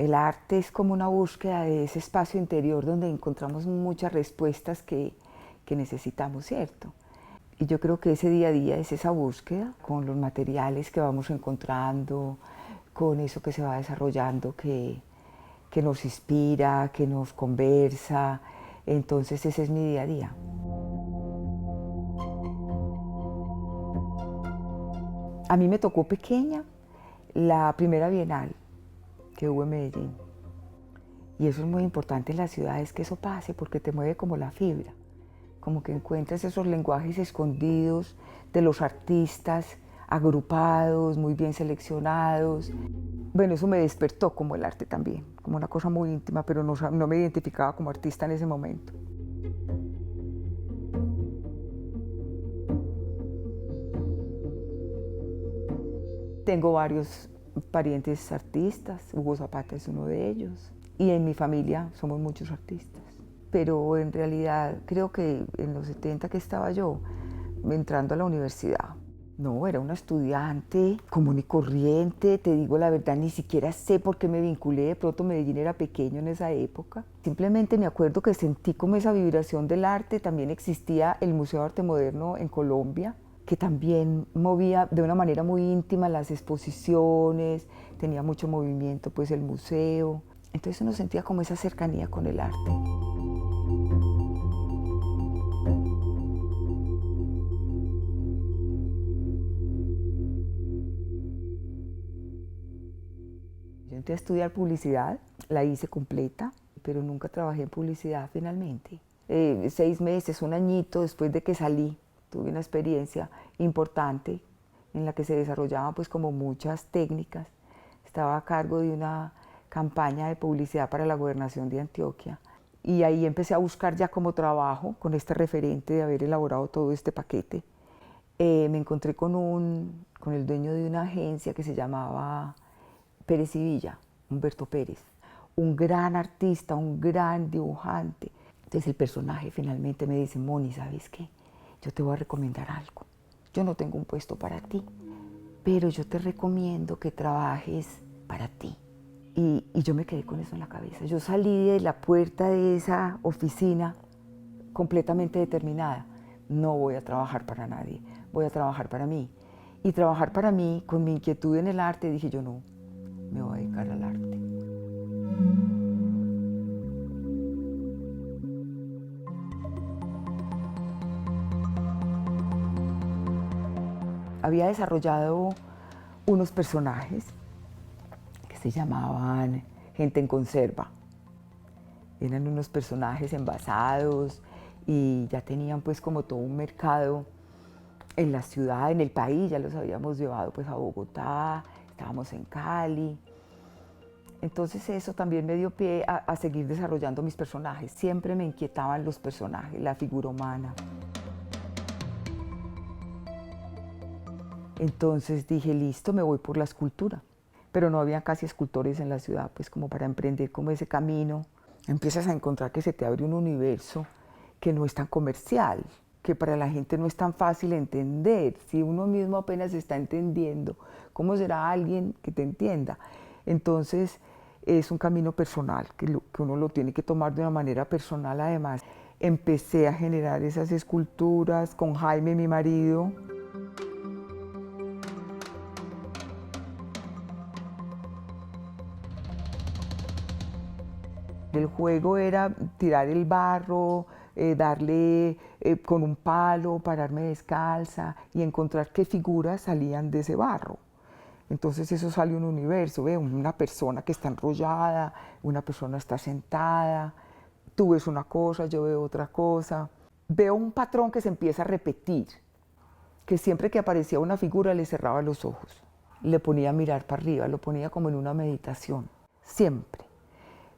El arte es como una búsqueda de ese espacio interior donde encontramos muchas respuestas que necesitamos, ¿cierto? Y yo creo que ese día a día es esa búsqueda con los materiales que vamos encontrando, con eso que se va desarrollando, que nos inspira, que nos conversa. Entonces ese es mi día a día. A mí me tocó pequeña la primera Bienal que hubo en Medellín. Y eso es muy importante en las ciudades, que eso pase, porque te mueve como la fibra. Como que encuentras esos lenguajes escondidos de los artistas, agrupados, muy bien seleccionados. Bueno, eso me despertó como el arte también, como una cosa muy íntima, pero no me identificaba como artista en ese momento. Tengo varios parientes artistas, Hugo Zapata es uno de ellos, y en mi familia somos muchos artistas. Pero en realidad creo que en los 70 que estaba yo, entrando a la universidad, no, era una estudiante común y corriente, te digo la verdad, ni siquiera sé por qué me vinculé, de pronto Medellín era pequeño en esa época. Simplemente me acuerdo que sentí como esa vibración del arte. También existía el Museo de Arte Moderno en Colombia, que también movía de una manera muy íntima las exposiciones, tenía mucho movimiento pues el museo. Entonces uno sentía como esa cercanía con el arte. Yo entré a estudiar publicidad, la hice completa, pero nunca trabajé en publicidad finalmente. 6 meses, un añito después de que salí, tuve una experiencia importante en la que se desarrollaban pues como muchas técnicas. Estaba a cargo de una campaña de publicidad para la gobernación de Antioquia y ahí empecé a buscar ya como trabajo con este referente de haber elaborado todo este paquete. Me encontré con el dueño de una agencia que se llamaba Pérez y Villa, Humberto Pérez, un gran artista, un gran dibujante. Entonces el personaje finalmente me dice: Moni, ¿sabes qué? Yo te voy a recomendar algo. Yo no tengo un puesto para ti, pero yo te recomiendo que trabajes para ti. Y yo me quedé con eso en la cabeza. Yo salí de la puerta de esa oficina completamente determinada. No voy a trabajar para nadie, voy a trabajar para mí. Y trabajar para mí, con mi inquietud en el arte, dije yo: no, me voy a dedicar al arte. Había desarrollado unos personajes que se llamaban Gente en Conserva. Eran unos personajes envasados y ya tenían pues como todo un mercado en la ciudad, en el país. Ya los habíamos llevado pues a Bogotá, estábamos en Cali. Entonces eso también me dio pie a seguir desarrollando mis personajes. Siempre me inquietaban los personajes, la figura humana. Entonces dije: listo, me voy por la escultura. Pero no había casi escultores en la ciudad, pues como para emprender como ese camino. Empiezas a encontrar que se te abre un universo que no es tan comercial, que para la gente no es tan fácil entender. Si uno mismo apenas está entendiendo, ¿cómo será alguien que te entienda? Entonces es un camino personal, que uno lo tiene que tomar de una manera personal. Además, empecé a generar esas esculturas con Jaime, mi marido. El juego era tirar el barro, darle con un palo, pararme descalza y encontrar qué figuras salían de ese barro. Entonces eso sale un universo, ¿ve? Una persona que está enrollada, una persona está sentada, tú ves una cosa, yo veo otra cosa. Veo un patrón que se empieza a repetir, que siempre que aparecía una figura le cerraba los ojos, le ponía a mirar para arriba, lo ponía como en una meditación, siempre.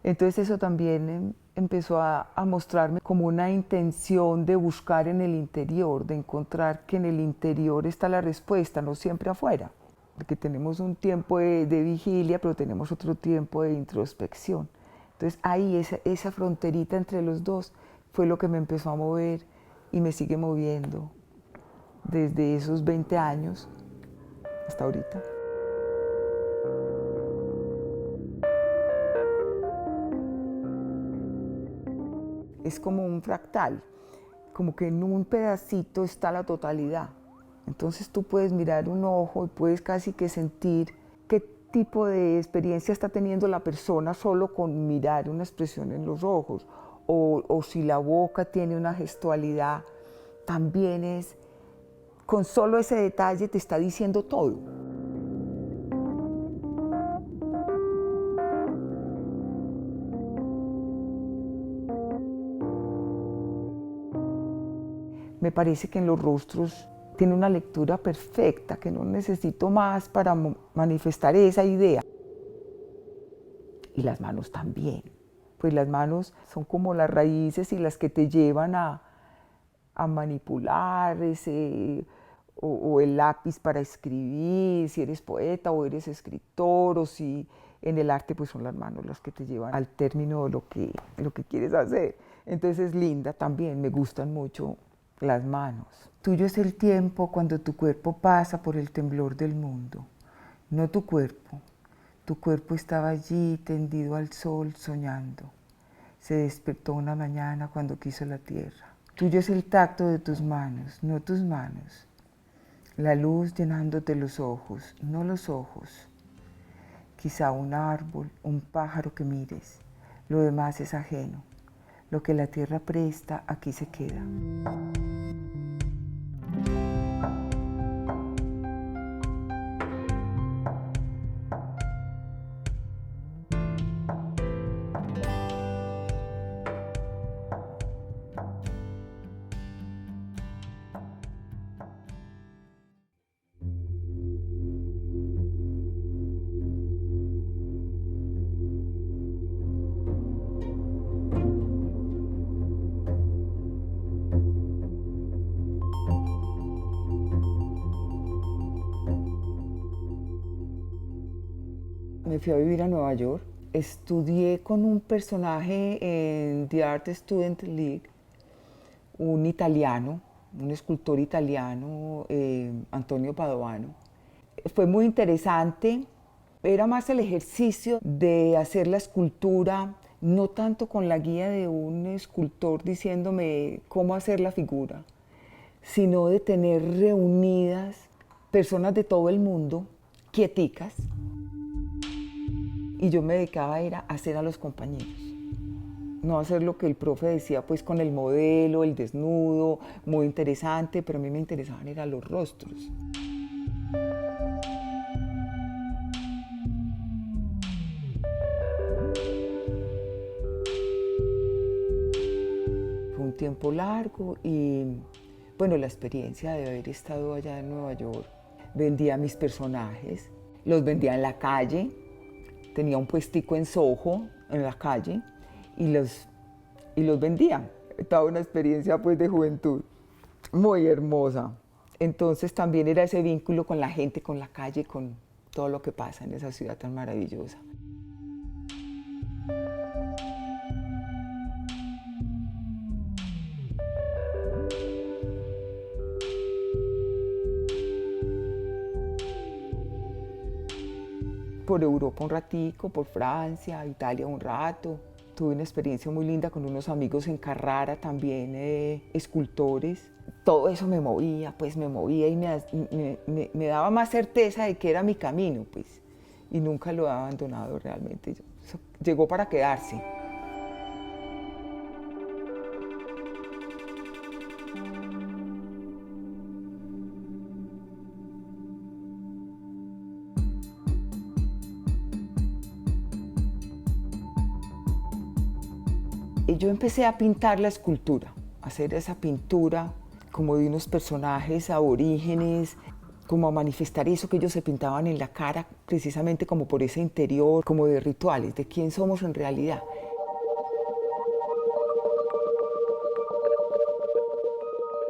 Entonces eso también empezó a mostrarme como una intención de buscar en el interior, de encontrar que en el interior está la respuesta, no siempre afuera. Porque tenemos un tiempo de vigilia, pero tenemos otro tiempo de introspección. Entonces ahí esa fronterita entre los dos fue lo que me empezó a mover y me sigue moviendo desde esos 20 años hasta ahorita. es como un fractal, como que en un pedacito está la totalidad. Entonces tú puedes mirar un ojo y puedes casi que sentir qué tipo de experiencia está teniendo la persona solo con mirar una expresión en los ojos, o si la boca tiene una gestualidad, también es, con solo ese detalle te está diciendo todo. Me parece que en los rostros tiene una lectura perfecta, que no necesito más para manifestar esa idea. Y las manos también, pues las manos son como las raíces y las que te llevan a manipular o el lápiz para escribir, si eres poeta o eres escritor, o si en el arte pues son las manos las que te llevan al término de lo que quieres hacer. Entonces es linda también, me gustan mucho las manos. Tuyo es el tiempo cuando tu cuerpo pasa por el temblor del mundo, no tu cuerpo. Tu cuerpo estaba allí tendido al sol soñando. Se despertó una mañana cuando quiso la tierra. Tuyo es el tacto de tus manos, no tus manos. La luz llenándote los ojos, no los ojos. Quizá un árbol, un pájaro que mires. Lo demás es ajeno. Lo que la tierra presta, aquí se queda. Me fui a vivir a Nueva York. Estudié con un personaje en The Art Student League, un italiano, un escultor italiano, Antonio Padovano. Fue muy interesante. Era más el ejercicio de hacer la escultura, no tanto con la guía de un escultor diciéndome cómo hacer la figura, sino de tener reunidas personas de todo el mundo, quieticas, y yo me dedicaba a ir a hacer a los compañeros. No hacer lo que el profe decía pues con el modelo, el desnudo, muy interesante, pero a mí me interesaban eran los rostros. Fue un tiempo largo y bueno, la experiencia de haber estado allá en Nueva York. Vendía mis personajes, los vendía en la calle, tenía un puestico en Soho, en la calle, y los vendía. Estaba una experiencia pues de juventud muy hermosa. Entonces también era ese vínculo con la gente, con la calle, con todo lo que pasa en esa ciudad tan maravillosa. Por Europa un ratico, por Francia, Italia un rato. Tuve una experiencia muy linda con unos amigos en Carrara también, escultores. Todo eso me movía, pues me movía y me daba más certeza de que era mi camino, pues. Y nunca lo he abandonado realmente. Eso llegó para quedarse. Y yo empecé a pintar la escultura, a hacer esa pintura como de unos personajes aborígenes, como a manifestar eso que ellos se pintaban en la cara, precisamente como por ese interior, como de rituales, de quién somos en realidad.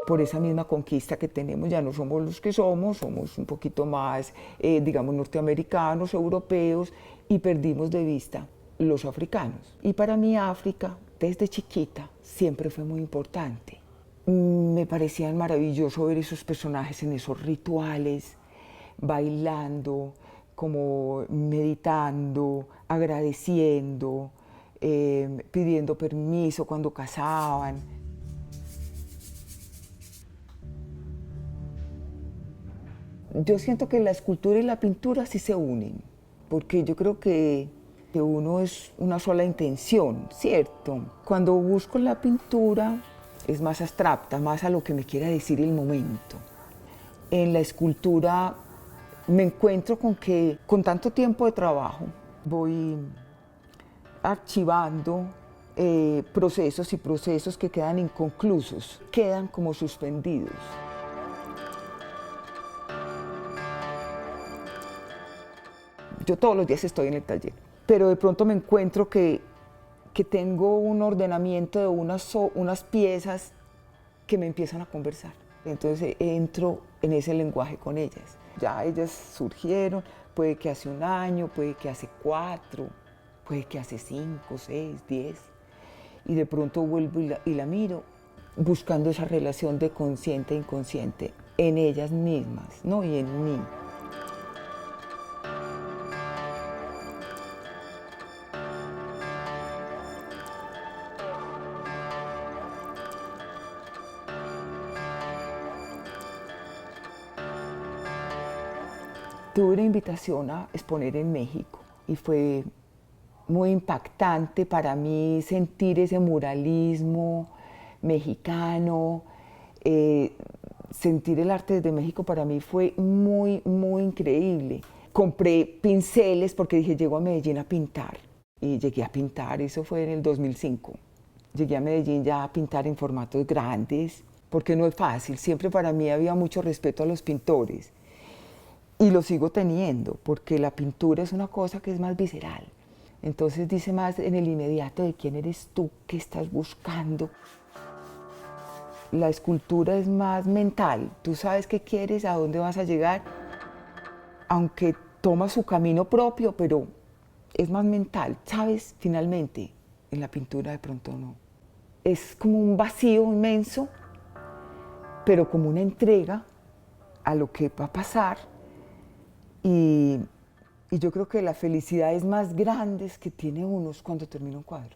Por esa misma conquista que tenemos, ya no somos los que somos un poquito más, digamos, norteamericanos, europeos, y perdimos de vista los africanos. Y para mí África, desde chiquita, siempre fue muy importante. Me parecía maravilloso ver esos personajes en esos rituales, bailando, como meditando, agradeciendo, pidiendo permiso cuando casaban. Yo siento que la escultura y la pintura sí se unen, porque yo creo que uno es una sola intención, ¿cierto? Cuando busco la pintura es más abstracta, más a lo que me quiera decir el momento. En la escultura me encuentro con que con tanto tiempo de trabajo voy archivando procesos y procesos que quedan inconclusos, quedan como suspendidos. Yo todos los días estoy en el taller, pero de pronto me encuentro que tengo un ordenamiento de unas piezas que me empiezan a conversar. Entonces entro en ese lenguaje con ellas. Ya ellas surgieron, puede que hace un año, puede que hace 4, puede que hace 5, 6, 10. Y de pronto vuelvo y la miro, buscando esa relación de consciente e inconsciente en ellas mismas, ¿no? Y en mí. Tuve una invitación a exponer en México y fue muy impactante para mí sentir ese muralismo mexicano, sentir el arte desde México para mí fue muy, muy increíble. Compré pinceles porque dije, llego a Medellín a pintar y llegué a pintar, eso fue en el 2005. Llegué a Medellín ya a pintar en formatos grandes porque no es fácil, siempre para mí había mucho respeto a los pintores. Y lo sigo teniendo, porque la pintura es una cosa que es más visceral. Entonces dice más en el inmediato de quién eres tú, qué estás buscando. La escultura es más mental, tú sabes qué quieres, a dónde vas a llegar, aunque toma su camino propio, pero es más mental, ¿sabes? Finalmente, en la pintura de pronto no. Es como un vacío inmenso, pero como una entrega a lo que va a pasar. Y yo creo que las felicidades más grandes que tiene uno es cuando termina un cuadro.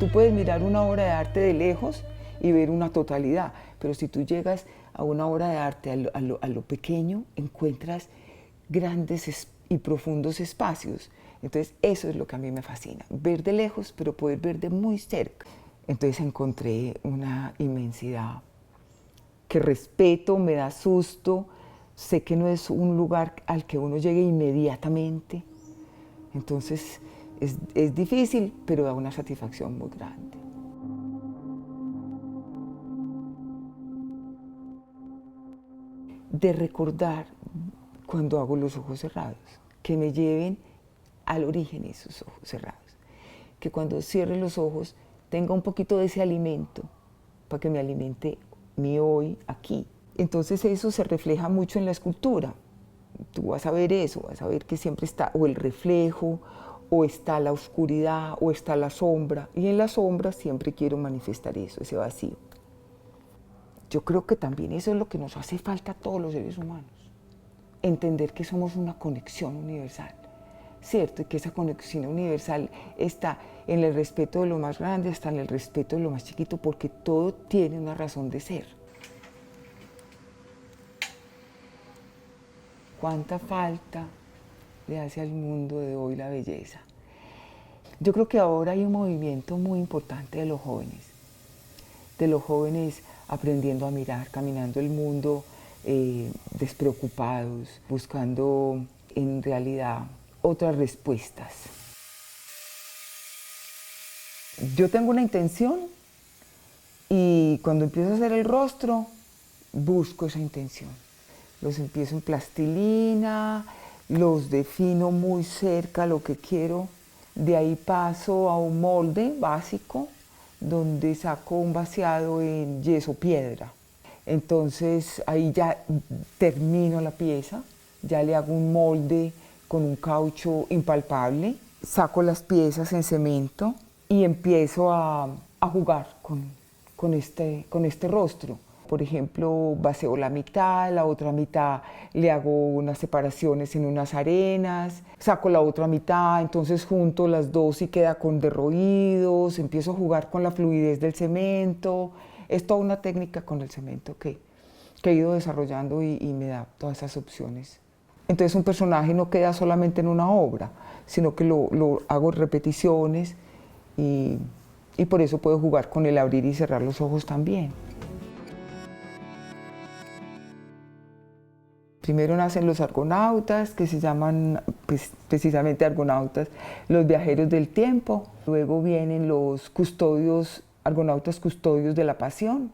Tú puedes mirar una obra de arte de lejos y ver una totalidad, pero si tú llegas a una obra de arte a lo pequeño, encuentras grandes y profundos espacios. Entonces eso es lo que a mí me fascina, ver de lejos, pero poder ver de muy cerca. Entonces encontré una inmensidad que respeto, me da susto, sé que no es un lugar al que uno llegue inmediatamente. Entonces es difícil, pero da una satisfacción muy grande. De recordar cuando hago los ojos cerrados, que me lleven al origen esos ojos cerrados, que cuando cierre los ojos tenga un poquito de ese alimento para que me alimente mi hoy aquí. Entonces eso se refleja mucho en la escultura. Tú vas a ver eso, vas a ver que siempre está o el reflejo, o está la oscuridad, o está la sombra, y en la sombra siempre quiero manifestar eso, ese vacío. Yo creo que también eso es lo que nos hace falta a todos los seres humanos, entender que somos una conexión universal, ¿cierto? Y que esa conexión universal está en el respeto de lo más grande, hasta en el respeto de lo más chiquito, porque todo tiene una razón de ser. ¿Cuánta falta le hace al mundo de hoy la belleza? Yo creo que ahora hay un movimiento muy importante de los jóvenes aprendiendo a mirar, caminando el mundo despreocupados, buscando en realidad otras respuestas. Yo tengo una intención y cuando empiezo a hacer el rostro, busco esa intención. Los empiezo en plastilina, los defino muy cerca lo que quiero, de ahí paso a un molde básico donde saco un vaciado en yeso piedra. Entonces ahí ya termino la pieza, ya le hago un molde con un caucho impalpable, saco las piezas en cemento y empiezo a jugar con este rostro. Por ejemplo, vacío la mitad, la otra mitad le hago unas separaciones en unas arenas, saco la otra mitad, entonces junto las dos y queda con derroídos, empiezo a jugar con la fluidez del cemento. Es toda una técnica con el cemento que he ido desarrollando y me da todas esas opciones. Entonces un personaje no queda solamente en una obra, sino que lo hago en repeticiones y por eso puedo jugar con el abrir y cerrar los ojos también. Primero nacen los argonautas, que se llaman pues, precisamente argonautas, los viajeros del tiempo. Luego vienen los custodios, argonautas custodios de la pasión,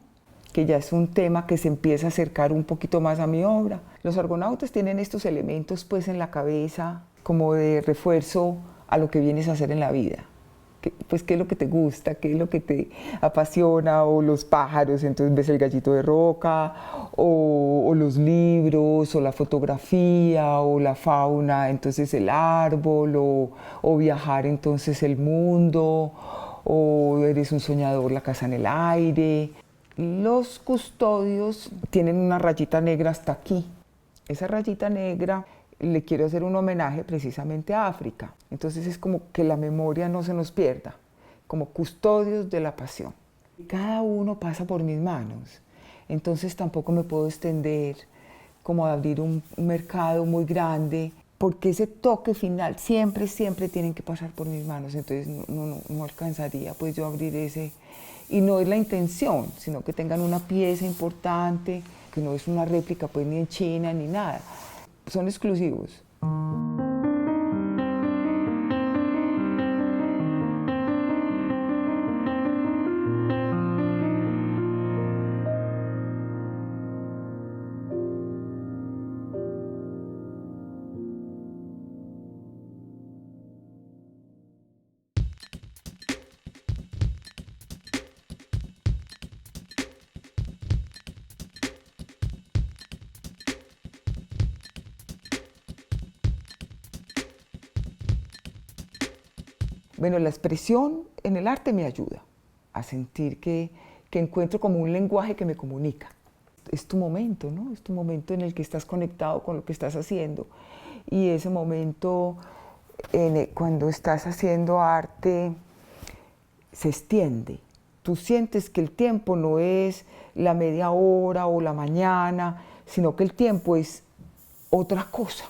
que ya es un tema que se empieza a acercar un poquito más a mi obra. Los argonautas tienen estos elementos pues en la cabeza como de refuerzo a lo que vienes a hacer en la vida. Pues qué es lo que te gusta, qué es lo que te apasiona, o los pájaros, entonces ves el gallito de roca, o los libros, o la fotografía, o la fauna, entonces el árbol, o viajar, entonces el mundo, o eres un soñador, la casa en el aire. Los custodios tienen una rayita negra hasta aquí. Esa rayita negra le quiero hacer un homenaje precisamente a África. Entonces es como que la memoria no se nos pierda, como custodios de la pasión. Cada uno pasa por mis manos, entonces tampoco me puedo extender como a abrir un mercado muy grande, porque ese toque final siempre tienen que pasar por mis manos, entonces no alcanzaría pues yo abrir ese. Y no es la intención, sino que tengan una pieza importante, que no es una réplica pues ni en China ni nada. Son exclusivos. Bueno, la expresión en el arte me ayuda a sentir que encuentro como un lenguaje que me comunica. Es tu momento, ¿no? Es tu momento en el que estás conectado con lo que estás haciendo. Y ese momento, cuando estás haciendo arte, se extiende. Tú sientes que el tiempo no es la media hora o la mañana, sino que el tiempo es otra cosa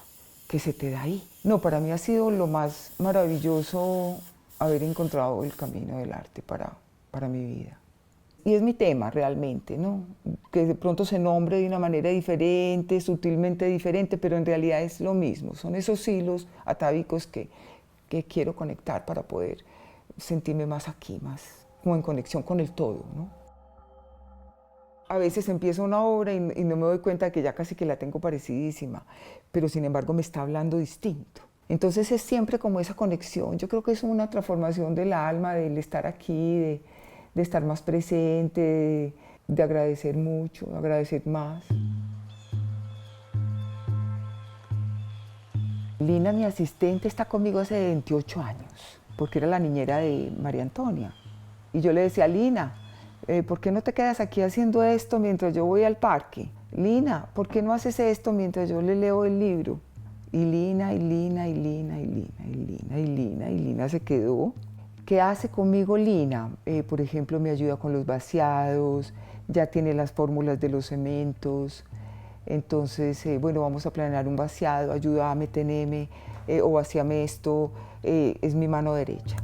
que se te da ahí. No, para mí ha sido lo más maravilloso haber encontrado el camino del arte para mi vida. Y es mi tema realmente, ¿no? Que de pronto se nombre de una manera diferente, sutilmente diferente, pero en realidad es lo mismo. Son esos hilos atávicos que quiero conectar para poder sentirme más aquí, más como en conexión con el todo, ¿no? A veces empiezo una obra y no me doy cuenta de que ya casi que la tengo parecidísima, pero sin embargo me está hablando distinto. Entonces es siempre como esa conexión. Yo creo que es una transformación del alma, del estar aquí, de estar más presente, de agradecer mucho, agradecer más. Lina, mi asistente, está conmigo hace 28 años, porque era la niñera de María Antonia. Y yo le decía, Lina, ¿por qué no te quedas aquí haciendo esto mientras yo voy al parque? Lina, ¿por qué no haces esto mientras yo le leo el libro? Y Lina, y Lina, y Lina, y Lina, y Lina, y Lina, y Lina se quedó. ¿Qué hace conmigo Lina? Por ejemplo, me ayuda con los vaciados, ya tiene las fórmulas de los cementos. Entonces, bueno, vamos a planear un vaciado, ayúdame, teneme, o vacíame esto, es mi mano derecha.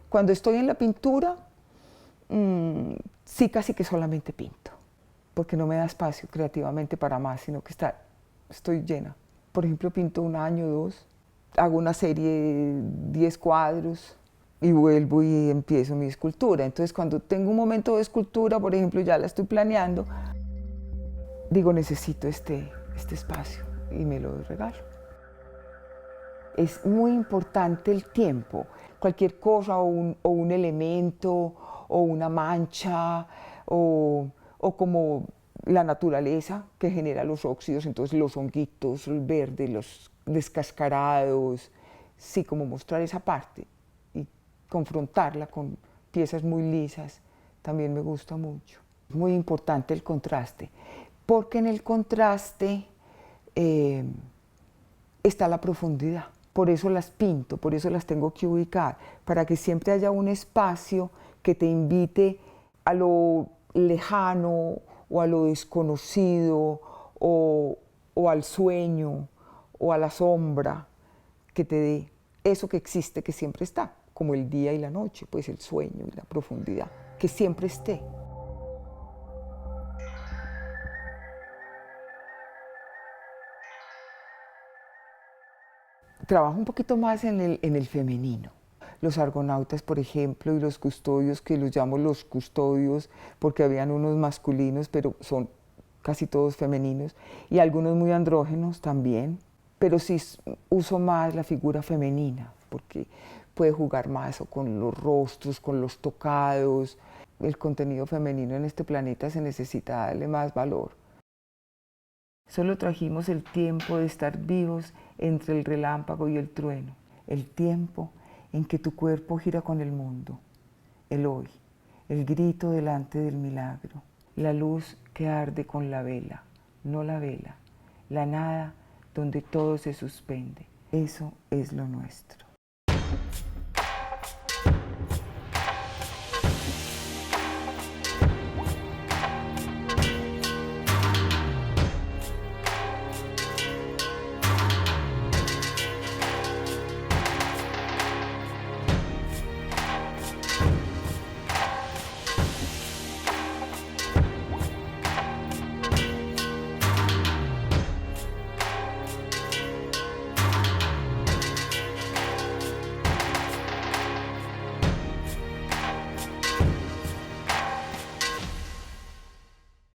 Cuando estoy en la pintura, sí casi que solamente pinto, porque no me da espacio creativamente para más, sino que estoy llena. Por ejemplo, pinto un año, dos, hago una serie de 10 cuadros, y vuelvo y empiezo mi escultura. Entonces cuando tengo un momento de escultura, por ejemplo, ya la estoy planeando, digo, necesito este espacio y me lo regalo. Es muy importante el tiempo. Cualquier cosa o un elemento o una mancha o como la naturaleza que genera los óxidos, entonces los honguitos, el verde, los descascarados, sí, como mostrar esa parte y confrontarla con piezas muy lisas, también me gusta mucho. Es muy importante el contraste, porque en el contraste está la profundidad. Por eso las pinto, por eso las tengo que ubicar, para que siempre haya un espacio que te invite a lo lejano o a lo desconocido o al sueño o a la sombra, que te dé eso que existe, que siempre está, como el día y la noche, pues el sueño y la profundidad, que siempre esté. Trabajo un poquito más en el femenino. Los argonautas, por ejemplo, y los custodios, que los llamo los custodios porque habían unos masculinos, pero son casi todos femeninos, y algunos muy andrógenos también, pero sí uso más la figura femenina, porque puede jugar más o con los rostros, con los tocados. El contenido femenino en este planeta se necesita darle más valor. Solo trajimos el tiempo de estar vivos entre el relámpago y el trueno, el tiempo en que tu cuerpo gira con el mundo, el hoy, el grito delante del milagro, la luz que arde con la vela, no la vela, la nada donde todo se suspende. Eso es lo nuestro.